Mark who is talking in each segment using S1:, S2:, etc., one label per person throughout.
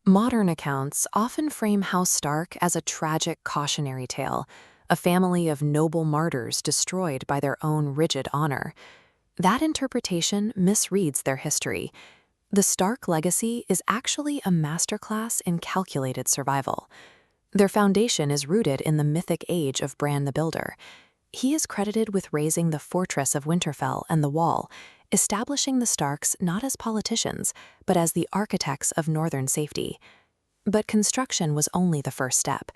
S1: Modern accounts often frame House Stark as a tragic cautionary tale, a family of noble martyrs destroyed by their own rigid honor. That interpretation misreads their history. The Stark legacy is actually a masterclass in calculated survival. Their foundation is rooted in the mythic age of Bran the Builder. He is credited with raising the fortress of Winterfell and the Wall, establishing the Starks not as politicians, but as the architects of northern safety. But construction was only the first step.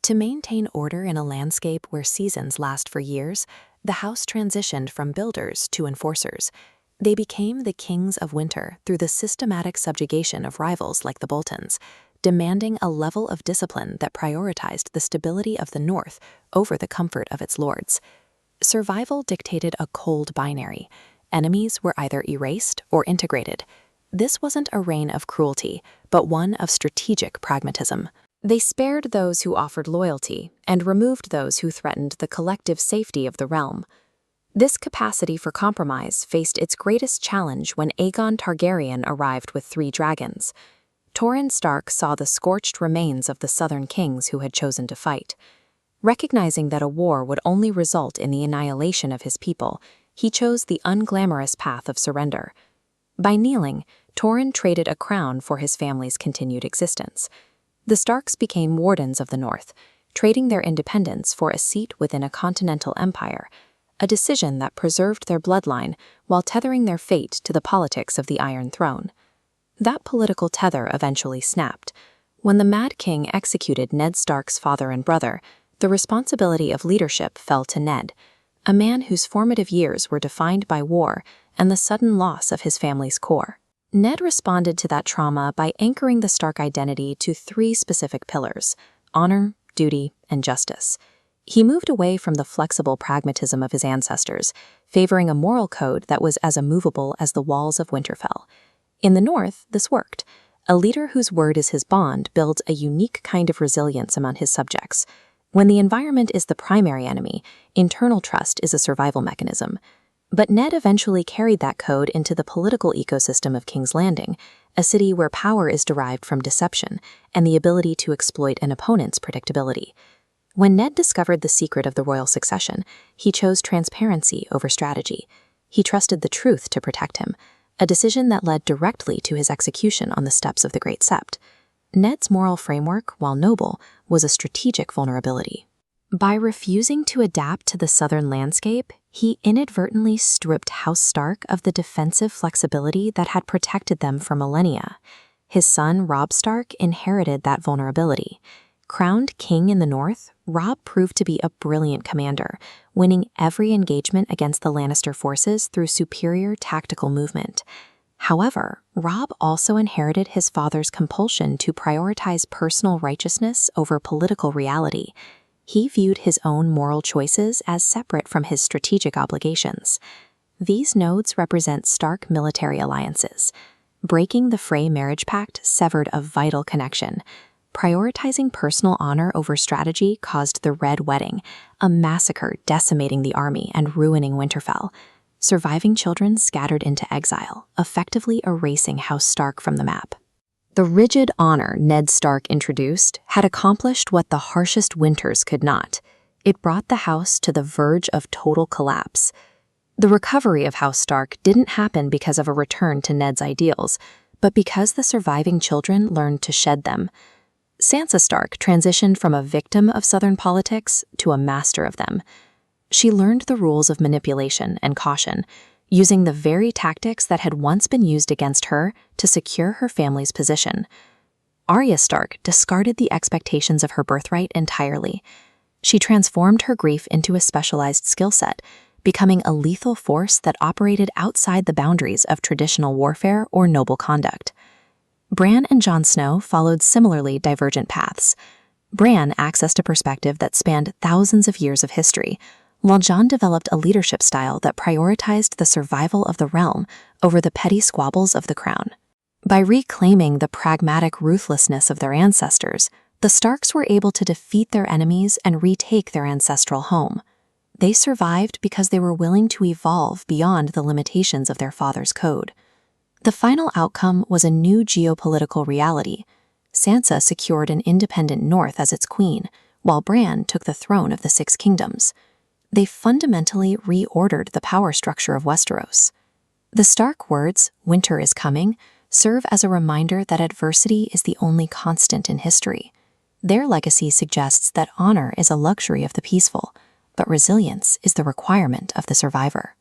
S1: To maintain order in a landscape where seasons last for years, the house transitioned from builders to enforcers. They became the kings of winter through the systematic subjugation of rivals like the Boltons, demanding a level of discipline that prioritized the stability of the North over the comfort of its lords. Survival dictated a cold binary. Enemies were either erased or integrated. This wasn't a reign of cruelty, but one of strategic pragmatism. They spared those who offered loyalty and removed those who threatened the collective safety of the realm. This capacity for compromise faced its greatest challenge when Aegon Targaryen arrived with 3 dragons. Torrhen Stark saw the scorched remains of the southern kings who had chosen to fight. Recognizing that a war would only result in the annihilation of his people, he chose the unglamorous path of surrender. By kneeling, Torrhen traded a crown for his family's continued existence. The Starks became wardens of the North, trading their independence for a seat within a continental empire, a decision that preserved their bloodline while tethering their fate to the politics of the Iron Throne. That political tether eventually snapped. When the Mad King executed Ned Stark's father and brother, the responsibility of leadership fell to Ned, a man whose formative years were defined by war and the sudden loss of his family's core. Ned responded to that trauma by anchoring the Stark identity to 3 specific pillars: honor, duty, and justice. He moved away from the flexible pragmatism of his ancestors, favoring a moral code that was as immovable as the walls of Winterfell. In the North, this worked. A leader whose word is his bond builds a unique kind of resilience among his subjects. When the environment is the primary enemy, internal trust is a survival mechanism. But Ned eventually carried that code into the political ecosystem of King's Landing, a city where power is derived from deception and the ability to exploit an opponent's predictability. When Ned discovered the secret of the royal succession, he chose transparency over strategy. He trusted the truth to protect him, a decision that led directly to his execution on the steps of the Great Sept. Ned's moral framework, while noble, was a strategic vulnerability. By refusing to adapt to the southern landscape, he inadvertently stripped House Stark of the defensive flexibility that had protected them for millennia. His son, Robb Stark, inherited that vulnerability. Crowned king in the north, Robb proved to be a brilliant commander, winning every engagement against the Lannister forces through superior tactical movement. However, Robb also inherited his father's compulsion to prioritize personal righteousness over political reality. He viewed his own moral choices as separate from his strategic obligations. These nodes represent Stark military alliances. Breaking the Frey marriage pact severed a vital connection. Prioritizing personal honor over strategy caused the Red Wedding, a massacre decimating the army and ruining Winterfell. Surviving children scattered into exile, effectively erasing House Stark from the map. The rigid honor Ned Stark introduced had accomplished what the harshest winters could not. It brought the house to the verge of total collapse. The recovery of House Stark didn't happen because of a return to Ned's ideals, but because the surviving children learned to shed them. Sansa Stark transitioned from a victim of Southern politics to a master of them. She learned the rules of manipulation and caution, using the very tactics that had once been used against her to secure her family's position. Arya Stark discarded the expectations of her birthright entirely. She transformed her grief into a specialized skill set, becoming a lethal force that operated outside the boundaries of traditional warfare or noble conduct. Bran and Jon Snow followed similarly divergent paths. Bran accessed a perspective that spanned thousands of years of history, while Jon developed a leadership style that prioritized the survival of the realm over the petty squabbles of the crown. By reclaiming the pragmatic ruthlessness of their ancestors, the Starks were able to defeat their enemies and retake their ancestral home. They survived because they were willing to evolve beyond the limitations of their father's code. The final outcome was a new geopolitical reality. Sansa secured an independent North as its queen, while Bran took the throne of the Six Kingdoms. They fundamentally reordered the power structure of Westeros. The Stark words, "Winter is coming," serve as a reminder that adversity is the only constant in history. Their legacy suggests that honor is a luxury of the peaceful, but resilience is the requirement of the survivor.